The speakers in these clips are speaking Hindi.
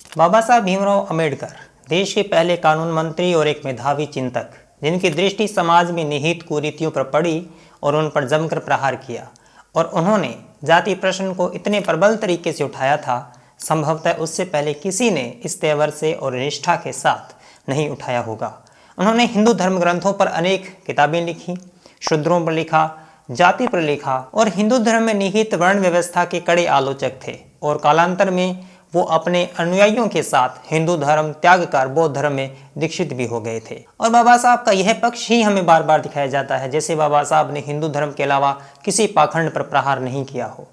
बाबा साहब भीमराव अम्बेडकर देश के पहले कानून मंत्री और एक मेधावी चिंतक, जिनकी दृष्टि समाज में निहित कुरीतियों पर पड़ी और उन पर जमकर प्रहार किया। और उन्होंने जाति प्रश्न को इतने प्रबल तरीके से उठाया था, संभवतः उससे पहले किसी ने इस तेवर से और निष्ठा के साथ नहीं उठाया होगा। उन्होंने हिंदू धर्म ग्रंथों पर अनेक किताबें लिखी, शूद्रों पर लिखा, जाति पर लिखा और हिंदू धर्म में निहित वर्ण व्यवस्था के कड़े आलोचक थे। और कालांतर में वो अपने अनुयायियों के साथ हिंदू धर्म त्याग कर बौद्ध धर्म में दीक्षित भी हो गए थे। और बाबा साहब का यह पक्ष ही हमें बार बार दिखाया जाता है, जैसे बाबा साहब ने हिंदू धर्म के अलावा किसी पाखंड पर प्रहार नहीं किया हो।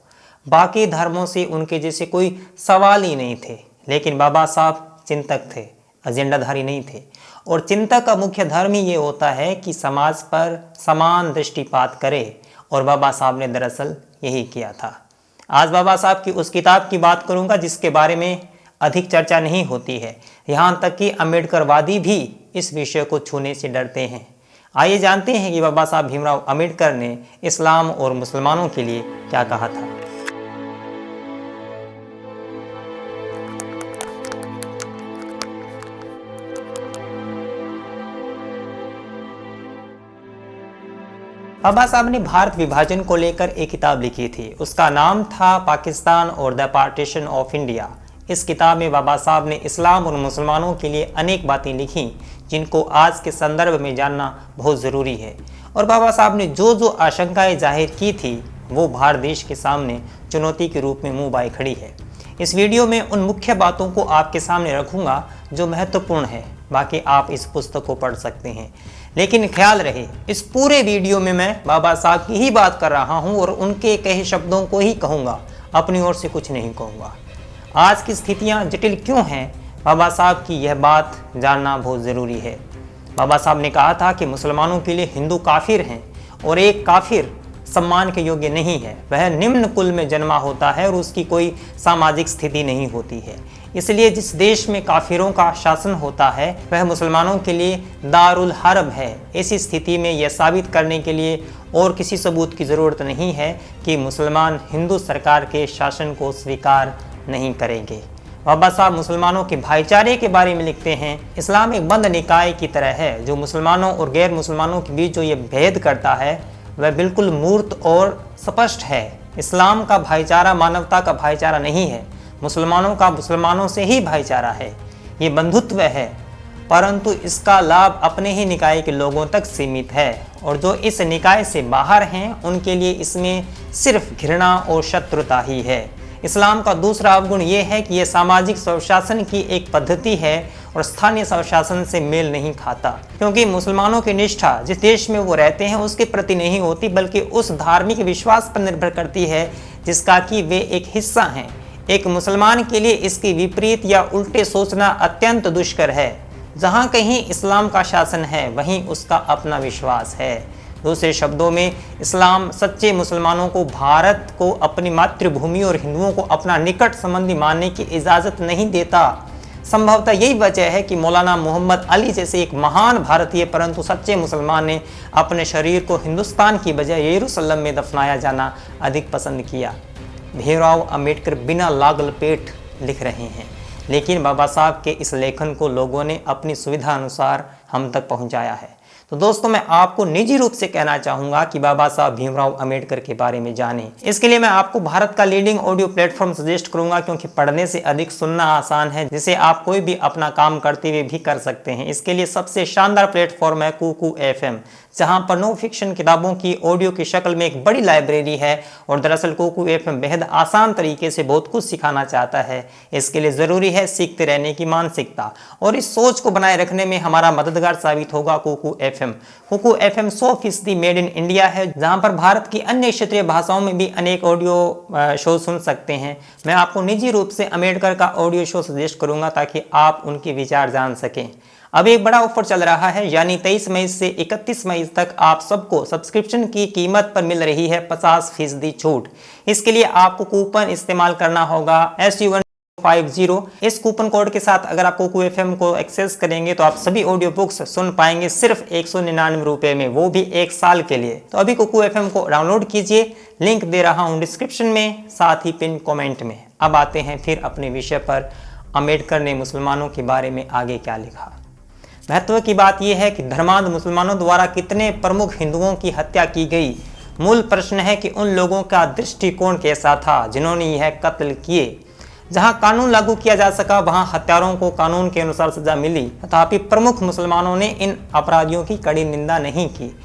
बाकी धर्मों से उनके जैसे कोई सवाल ही नहीं थे, लेकिन बाबा साहब चिंतक थे, एजेंडाधारी नहीं थे। और चिंतक का मुख्य धर्म ही ये होता है कि समाज पर समान दृष्टिपात करे, और बाबा साहब ने दरअसल यही किया था। आज बाबा साहब की उस किताब की बात करूंगा जिसके बारे में अधिक चर्चा नहीं होती है, यहाँ तक कि अम्बेडकरवादी भी इस विषय को छूने से डरते हैं। आइए जानते हैं कि बाबा साहब भीमराव अम्बेडकर ने इस्लाम और मुसलमानों के लिए क्या कहा था। बाबा साहब ने भारत विभाजन को लेकर एक किताब लिखी थी। उसका नाम था पाकिस्तान और द पार्टीशन ऑफ इंडिया। इस किताब में बाबा साहब ने इस्लाम और मुसलमानों के लिए अनेक बातें लिखी, जिनको आज के संदर्भ में जानना बहुत ज़रूरी है। और बाबा साहब ने जो जो आशंकाएं जाहिर की थी, वो भारत देश के सामने चुनौती के रूप में मुँह बाए खड़ी है। इस वीडियो में उन मुख्य बातों को आपके सामने रखूँगा जो महत्वपूर्ण है। बाकी आप इस पुस्तक को पढ़ सकते हैं, लेकिन ख्याल रहे इस पूरे वीडियो में मैं बाबा साहब की ही बात कर रहा हूं और उनके कहे शब्दों को ही कहूंगा, अपनी ओर से कुछ नहीं कहूंगा। आज की स्थितियां जटिल क्यों हैं, बाबा साहब की यह बात जानना बहुत ज़रूरी है। बाबा साहब ने कहा था कि मुसलमानों के लिए हिंदू काफिर हैं और एक काफिर सम्मान के योग्य नहीं है। वह निम्न कुल में जन्मा होता है और उसकी कोई सामाजिक स्थिति नहीं होती है। इसलिए जिस देश में काफिरों का शासन होता है वह मुसलमानों के लिए दारुल हर्ब है। ऐसी स्थिति में यह साबित करने के लिए और किसी सबूत की ज़रूरत नहीं है कि मुसलमान हिंदू सरकार के शासन को स्वीकार नहीं करेंगे। बाबा साहब मुसलमानों के भाईचारे के बारे में लिखते हैं, इस्लाम एक बंद निकाय की तरह है। जो मुसलमानों और गैर मुसलमानों के बीच जो ये भेद करता है वह बिल्कुल मूर्त और स्पष्ट है। इस्लाम का भाईचारा मानवता का भाईचारा नहीं है, मुसलमानों का मुसलमानों से ही भाईचारा है। ये बंधुत्व है, परंतु इसका लाभ अपने ही निकाय के लोगों तक सीमित है, और जो इस निकाय से बाहर हैं उनके लिए इसमें सिर्फ घृणा और शत्रुता ही है। इस्लाम का दूसरा अवगुण ये है कि यह सामाजिक स्वशासन की एक पद्धति है और स्थानीय स्वशासन से मेल नहीं खाता, क्योंकि मुसलमानों की निष्ठा जिस देश में वो रहते हैं उसके प्रति नहीं होती, बल्कि उस धार्मिक विश्वास पर निर्भर करती है जिसका कि वे एक हिस्सा हैं। एक मुसलमान के लिए इसकी विपरीत या उल्टे सोचना अत्यंत दुष्कर है। जहाँ कहीं इस्लाम का शासन है वहीं उसका अपना विश्वास है। दूसरे शब्दों में इस्लाम सच्चे मुसलमानों को भारत को अपनी मातृभूमि और हिंदुओं को अपना निकट संबंधी मानने की इजाज़त नहीं देता। संभवतः यही वजह है कि मौलाना मोहम्मद अली जैसे एक महान भारतीय परंतु सच्चे मुसलमान ने अपने शरीर को हिंदुस्तान की बजाय यरूशलेम में दफनाया जाना अधिक पसंद किया। भीमराव अम्बेडकर बिना लाग लपेट लिख रहे हैं, लेकिन बाबा साहब के इस लेखन को लोगों ने अपनी सुविधा अनुसार हम तक पहुंचाया है। तो दोस्तों, मैं आपको निजी रूप से कहना चाहूँगा कि बाबा साहब भीमराव अम्बेडकर के बारे में जानें। इसके लिए मैं आपको भारत का लीडिंग ऑडियो प्लेटफॉर्म सजेस्ट करूँगा, क्योंकि पढ़ने से अधिक सुनना आसान है, जिसे आप कोई भी अपना काम करते हुए भी कर सकते हैं। इसके लिए सबसे शानदार प्लेटफॉर्म है कुकू FM, जहां पर नो फिक्शन किताबों की ऑडियो की शक्ल में एक बड़ी लाइब्रेरी है। और दरअसल कुकू FM बेहद आसान तरीके से बहुत कुछ सिखाना चाहता है। इसके लिए ज़रूरी है सीखते रहने की मानसिकता, और इस सोच को बनाए रखने में हमारा मददगार साबित होगा Kuku FM। Kuku FM 100% made in India है, जहां पर भारत की अन्य क्षेत्रीय भाषाओं में भी अनेक ऑडियो शो सुन सकते हैं। मैं आपको निजी रूप से अम्बेडकर का ऑडियो शो सजेस्ट करूंगा ताकि आप उनके विचार जान सकें। अब एक बड़ा ऑफर चल रहा है, यानी 23 मई से 31 मई तक आप सबको सब्सक्रिप्शन की कीमत पर मिल रही है 50% छूट। इसके लिए आपको कूपन इस्तेमाल करना होगा SU150। इस कूपन कोड के साथ अगर आप कुकू FM को एक्सेस करेंगे तो आप सभी ऑडियो बुक्स सुन पाएंगे सिर्फ 199 रुपये में, वो भी 1 साल के लिए। तो अभी कुकू FM को डाउनलोड कीजिए, लिंक दे रहा हूँ डिस्क्रिप्शन में, साथ ही पिन कमेंट में। अब आते हैं फिर अपने विषय पर। अम्बेडकर ने मुसलमानों के बारे में आगे क्या लिखा। महत्व की बात यह है कि धर्मांध मुसलमानों द्वारा कितने प्रमुख हिंदुओं की हत्या की गई। मूल प्रश्न है कि उन लोगों का दृष्टिकोण कैसा था जिन्होंने यह कत्ल किए। जहां कानून लागू किया जा सका वहां हत्यारों को कानून के अनुसार सजा मिली, तथापि प्रमुख मुसलमानों ने इन अपराधियों की कड़ी निंदा नहीं की।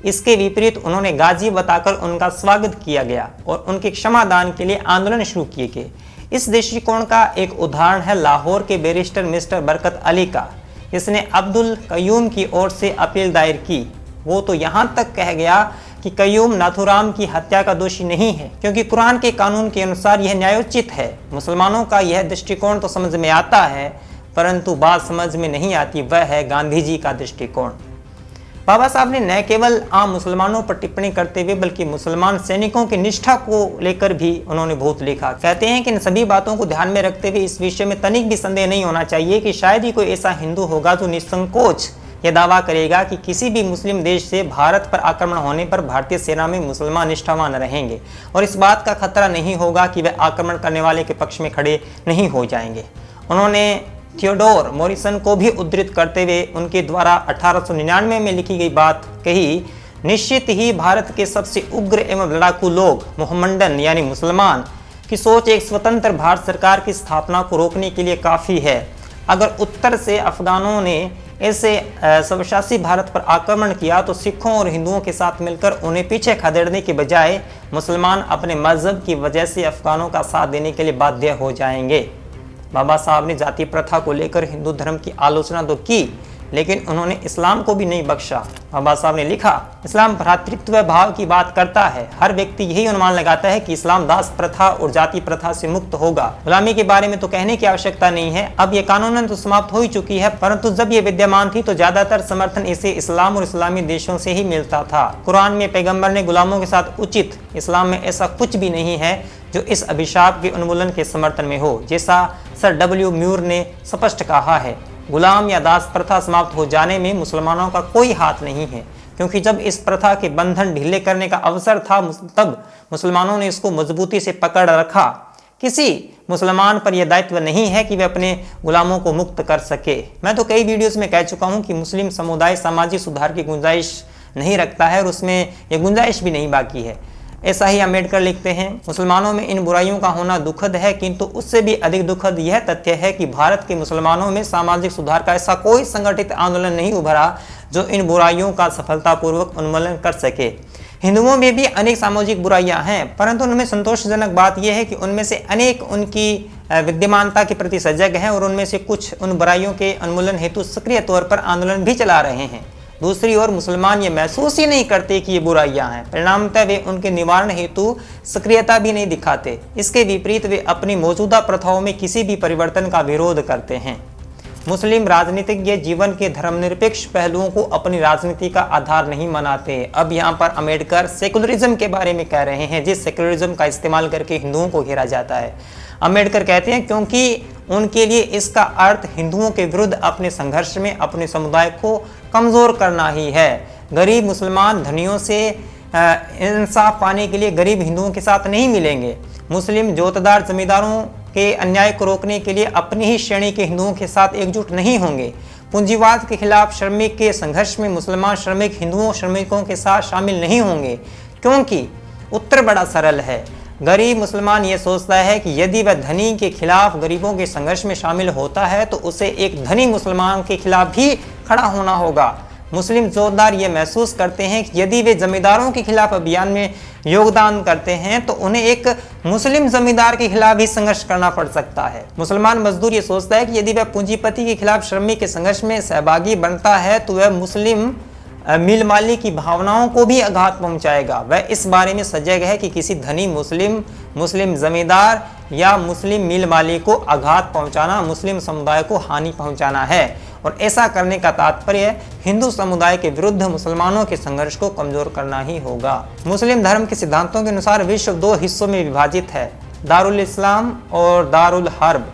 इसके विपरीत उन्होंने गाजी बताकर उनका स्वागत किया गया और उनके क्षमादान के लिए आंदोलन शुरू किए गए। इस दृष्टिकोण का एक उदाहरण है लाहौर के बैरिस्टर मिस्टर बरकत अली का। इसने अब्दुल कयूम की ओर से अपील दायर की। वो तो यहाँ तक कह गया कि कयूम नाथुराम की हत्या का दोषी नहीं है, क्योंकि कुरान के कानून के अनुसार यह न्यायोचित है। मुसलमानों का यह दृष्टिकोण तो समझ में आता है, परंतु बात समझ में नहीं आती, वह है गांधी जी का दृष्टिकोण। बाबा साहब ने न केवल आम मुसलमानों पर टिप्पणी करते हुए बल्कि मुसलमान सैनिकों की निष्ठा को लेकर भी उन्होंने बहुत लिखा। कहते हैं कि इन सभी बातों को ध्यान में रखते हुए इस विषय में तनिक भी संदेह नहीं होना चाहिए कि शायद ही कोई ऐसा हिंदू होगा जो निसंकोच यह दावा करेगा कि किसी भी मुस्लिम देश से भारत पर आक्रमण होने पर भारतीय सेना में मुसलमान निष्ठावान रहेंगे और इस बात का खतरा नहीं होगा कि वे आक्रमण करने वाले के पक्ष में खड़े नहीं हो जाएंगे। उन्होंने थियोडोर मॉरिसन को भी उद्धृत करते हुए उनके द्वारा 1899 में लिखी गई बात कही, निश्चित ही भारत के सबसे उग्र एवं लड़ाकू लोग मोहम्मडन यानी मुसलमान की सोच एक स्वतंत्र भारत सरकार की स्थापना को रोकने के लिए काफ़ी है। अगर उत्तर से अफगानों ने ऐसे स्वशासी भारत पर आक्रमण किया तो सिखों और हिंदुओं के साथ मिलकर उन्हें पीछे खदेड़ने के बजाय मुसलमान अपने मजहब की वजह से अफगानों का साथ देने के लिए बाध्य हो जाएंगे। बाबा साहब ने जाति प्रथा को लेकर हिंदू धर्म की आलोचना तो की, लेकिन उन्होंने इस्लाम को भी नहीं बख्शा। बाबा साहब ने लिखा, इस्लाम भ्रातृत्व भाव की बात करता है। हर व्यक्ति यही अनुमान लगाता है कि इस्लाम दास प्रथा और जाति प्रथा से मुक्त होगा। गुलामी के बारे में तो कहने की आवश्यकता नहीं है, अब ये कानूनन तो समाप्त हो ही चुकी है, परंतु जब ये विद्यमान थी तो ज्यादातर समर्थन इसे इस्लाम और इस्लामी देशों से ही मिलता था। कुरान में पैगम्बर ने गुलामों के साथ उचित, इस्लाम में ऐसा कुछ भी नहीं है जो इस अभिशाप के उन्मूलन के समर्थन में हो। जैसा सर डब्ल्यू म्यूर ने स्पष्ट कहा है, गुलाम या दास प्रथा समाप्त हो जाने में मुसलमानों का कोई हाथ नहीं है, क्योंकि जब इस प्रथा के बंधन ढीले करने का अवसर था तब मुसलमानों ने इसको मजबूती से पकड़ रखा। किसी मुसलमान पर यह दायित्व नहीं है कि वे अपने गुलामों को मुक्त कर सके। मैं तो कई वीडियोस में कह चुका हूं कि मुस्लिम समुदाय सामाजिक सुधार की गुंजाइश नहीं रखता है और उसमें यह गुंजाइश भी नहीं बाकी है। ऐसा ही अम्बेडकर लिखते हैं, मुसलमानों में इन बुराइयों का होना दुखद है, किंतु उससे भी अधिक दुखद यह तथ्य है कि भारत के मुसलमानों में सामाजिक सुधार का ऐसा कोई संगठित आंदोलन नहीं उभरा जो इन बुराइयों का सफलतापूर्वक उन्मूलन कर सके। हिंदुओं में भी अनेक सामाजिक बुराइयां हैं, परंतु उनमें संतोषजनक बात यह है कि उनमें से अनेक उनकी विद्यमानता के प्रति सजग हैं और उनमें से कुछ उन बुराइयों के उन्मूलन हेतु सक्रिय तौर पर आंदोलन भी चला रहे हैं। दूसरी ओर मुसलमान ये महसूस ही नहीं करते कि ये बुराइयां हैं, परिणामतः वे उनके निवारण हेतु सक्रियता भी नहीं दिखाते। इसके विपरीत वे अपनी मौजूदा प्रथाओं में किसी भी परिवर्तन का विरोध करते हैं। मुस्लिम राजनीतिज्ञ जीवन के धर्मनिरपेक्ष पहलुओं को अपनी राजनीति का आधार नहीं मानते। अब यहाँ पर अम्बेडकर सेकुलरिज्म के बारे में कह रहे हैं, जिस सेकुलरिज्म का इस्तेमाल करके हिंदुओं को घेरा जाता है। अम्बेडकर कहते हैं क्योंकि उनके लिए इसका अर्थ हिंदुओं के विरुद्ध अपने संघर्ष में अपने समुदाय को कमज़ोर करना ही है। गरीब मुसलमान धनियों से इंसाफ पाने के लिए गरीब हिंदुओं के साथ नहीं मिलेंगे। मुस्लिम जोतदार जमींदारों के अन्याय को रोकने के लिए अपनी ही श्रेणी के हिंदुओं के साथ एकजुट नहीं होंगे। पूंजीवाद के खिलाफ श्रमिक के संघर्ष में मुसलमान श्रमिक हिंदुओं श्रमिकों के साथ शामिल नहीं होंगे, क्योंकि उत्तर बड़ा सरल है। गरीब मुसलमान ये सोचता है कि यदि वह धनी के खिलाफ गरीबों के संघर्ष में शामिल होता है तो उसे एक धनी मुसलमान के खिलाफ भी खड़ा होना होगा। मुस्लिम जोतदार ये महसूस करते हैं कि यदि वे जमींदारों के खिलाफ अभियान में योगदान करते हैं तो उन्हें एक मुस्लिम जमींदार के खिलाफ भी संघर्ष करना पड़ सकता है। मुसलमान मजदूर ये सोचता है कि यदि वह पूंजीपति के खिलाफ श्रमिक के संघर्ष में सहभागी बनता है तो वह मुस्लिम मिल मालिक की भावनाओं को भी आघात पहुंचाएगा। वह इस बारे में सजग है कि किसी धनी मुस्लिम जमींदार या मुस्लिम मिल मालिक को आघात पहुंचाना मुस्लिम समुदाय को हानि पहुंचाना है और ऐसा करने का तात्पर्य हिंदू समुदाय के विरुद्ध मुसलमानों के संघर्ष को कमजोर करना ही होगा। मुस्लिम धर्म के सिद्धांतों के अनुसार विश्व दो हिस्सों में विभाजित है, दारुल इस्लाम और दारुल हर्ब।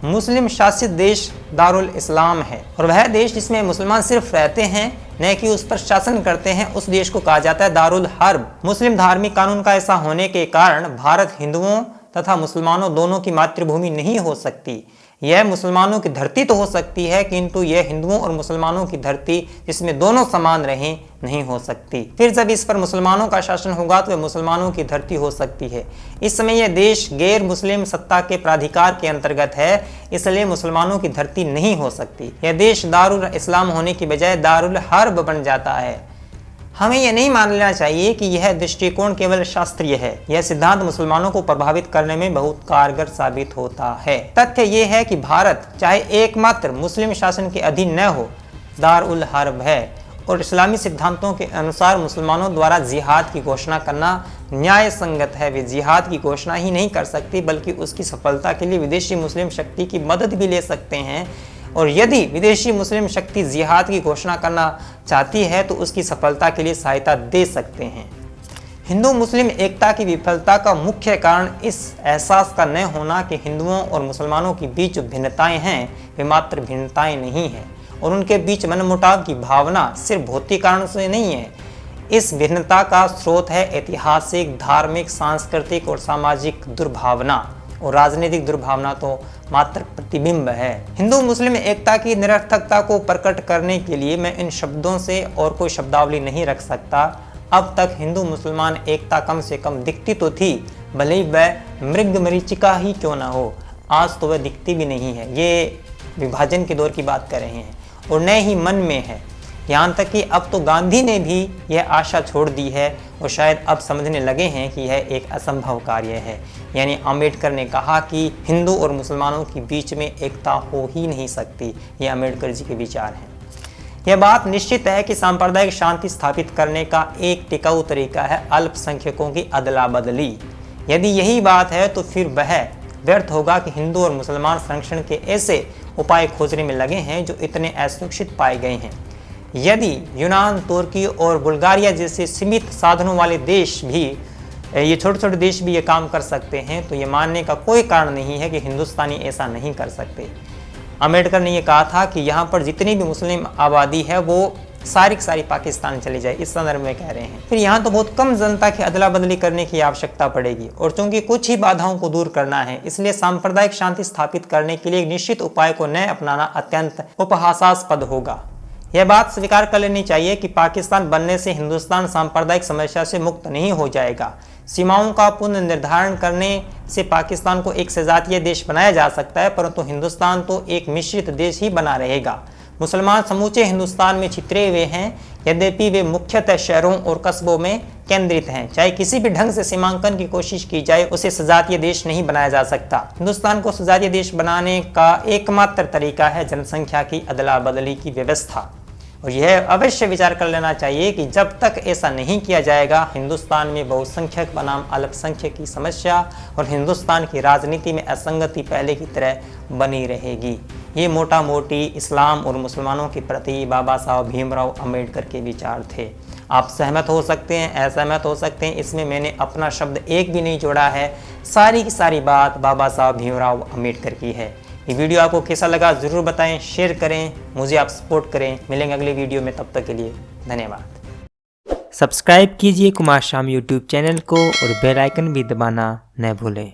मुस्लिम शासित देश दारुल इस्लाम है और वह देश जिसमें मुसलमान सिर्फ रहते हैं न कि उस पर शासन करते हैं, उस देश को कहा जाता है दारुल हर्ब। मुस्लिम धार्मिक कानून का ऐसा होने के कारण भारत हिंदुओं तथा मुसलमानों दोनों की मातृभूमि नहीं हो सकती। यह मुसलमानों की धरती तो हो सकती है, किंतु यह हिंदुओं और मुसलमानों की धरती जिसमें दोनों समान रहें नहीं हो सकती। फिर जब इस पर मुसलमानों का शासन होगा तो यह मुसलमानों की धरती हो सकती है। इस समय यह देश गैर मुस्लिम सत्ता के प्राधिकार के अंतर्गत है, इसलिए मुसलमानों की धरती नहीं हो सकती। यह देश दारुल इस्लाम होने की बजाय दारुल हर्ब बन जाता है। हमें यह नहीं मान लेना चाहिए कि यह दृष्टिकोण केवल शास्त्रीय है। यह सिद्धांत मुसलमानों को प्रभावित करने में बहुत कारगर साबित होता है। तथ्य यह है कि भारत चाहे एकमात्र मुस्लिम शासन के अधीन न हो, दारुल हर्ब है और इस्लामी सिद्धांतों के अनुसार मुसलमानों द्वारा जिहाद की घोषणा करना न्याय संगत है। वे जिहाद की घोषणा ही नहीं कर सकती, बल्कि उसकी सफलता के लिए विदेशी मुस्लिम शक्ति की मदद भी ले सकते हैं। और यदि विदेशी मुस्लिम शक्ति जिहाद की घोषणा करना चाहती है तो उसकी सफलता के लिए सहायता दे सकते हैं। हिंदू मुस्लिम एकता की विफलता का मुख्य कारण इस एहसास का न होना कि हिंदुओं और मुसलमानों के बीच जो भिन्नताएं हैं वे मात्र भिन्नताएं नहीं हैं, और उनके बीच मनमुटाव की भावना सिर्फ भौतिक कारण से नहीं है। इस भिन्नता का स्रोत है ऐतिहासिक, धार्मिक, सांस्कृतिक और सामाजिक दुर्भावना, और राजनीतिक दुर्भावना तो मात्र प्रतिबिंब है। हिंदू मुस्लिम एकता की निरर्थकता को प्रकट करने के लिए मैं इन शब्दों से और कोई शब्दावली नहीं रख सकता। अब तक हिंदू मुसलमान एकता कम से कम दिखती तो थी, भले ही वह मृग मरीचिका ही क्यों ना हो। आज तो वह दिखती भी नहीं है। ये विभाजन के दौर की बात कर रहे हैं और न ही मन में है। यहाँ तक कि अब तो गांधी ने भी यह आशा छोड़ दी है और शायद अब समझने लगे हैं कि यह एक असंभव कार्य है। यानी अम्बेडकर ने कहा कि हिंदू और मुसलमानों के बीच में एकता हो ही नहीं सकती। ये अम्बेडकर जी के विचार हैं। यह बात निश्चित है कि सांप्रदायिक शांति स्थापित करने का एक टिकाऊ तरीका है अल्पसंख्यकों की अदला बदली। यदि यही बात है तो फिर वह व्यर्थ होगा कि हिंदू और मुसलमान संरक्षण के ऐसे उपाय खोजने में लगे हैं जो इतने असुरक्षित पाए गए हैं। यदि यूनान, तुर्की और बुल्गारिया जैसे सीमित साधनों वाले देश भी, ये छोटे छोटे देश भी ये काम कर सकते हैं, तो ये मानने का कोई कारण नहीं है कि हिंदुस्तानी ऐसा नहीं कर सकते। अम्बेडकर ने ये कहा था कि यहाँ पर जितनी भी मुस्लिम आबादी है वो सारी की सारी पाकिस्तान चली जाए, इस संदर्भ में कह रहे हैं। फिर यहाँ तो बहुत कम जनता की अदला बदली करने की आवश्यकता पड़ेगी, और चूंकि कुछ ही बाधाओं को दूर करना है, इसलिए सांप्रदायिक शांति स्थापित करने के लिए एक निश्चित उपाय को न अपनाना अत्यंत उपहासास्पद होगा। यह बात स्वीकार कर लेनी चाहिए कि पाकिस्तान बनने से हिंदुस्तान सांप्रदायिक समस्या से मुक्त नहीं हो जाएगा। सीमाओं का पुनर्निर्धारण करने से पाकिस्तान को एक सजातीय देश बनाया जा सकता है, परंतु हिंदुस्तान तो एक मिश्रित देश ही बना रहेगा। मुसलमान समूचे हिंदुस्तान में छितरे हुए हैं, यद्यपि वे मुख्यतः शहरों और कस्बों में केंद्रित हैं। चाहे किसी भी ढंग से सीमांकन की कोशिश की जाए, उसे सजातीय देश नहीं बनाया जा सकता। हिंदुस्तान को सजातीय देश बनाने का एकमात्र तरीका है जनसंख्या की अदला बदली की व्यवस्था, और यह अवश्य विचार कर लेना चाहिए कि जब तक ऐसा नहीं किया जाएगा, हिंदुस्तान में बहुसंख्यक बनाम अल्पसंख्यक की समस्या और हिंदुस्तान की राजनीति में असंगति पहले की तरह बनी रहेगी। ये मोटा मोटी इस्लाम और मुसलमानों के प्रति बाबा साहब भीमराव अम्बेडकर के विचार थे। आप सहमत हो सकते हैं, असहमत हो सकते हैं, इसमें मैंने अपना शब्द एक भी नहीं जोड़ा है। सारी की सारी बात बाबा साहब भीमराव अम्बेडकर की है। ये वीडियो आपको कैसा लगा ज़रूर बताएं, शेयर करें, मुझे आप सपोर्ट करें। मिलेंगे अगले वीडियो में, तब तक के लिए धन्यवाद। सब्सक्राइब कीजिए कुमार शाम यूट्यूब चैनल को और बेल आइकन भी दबाना न भूलें।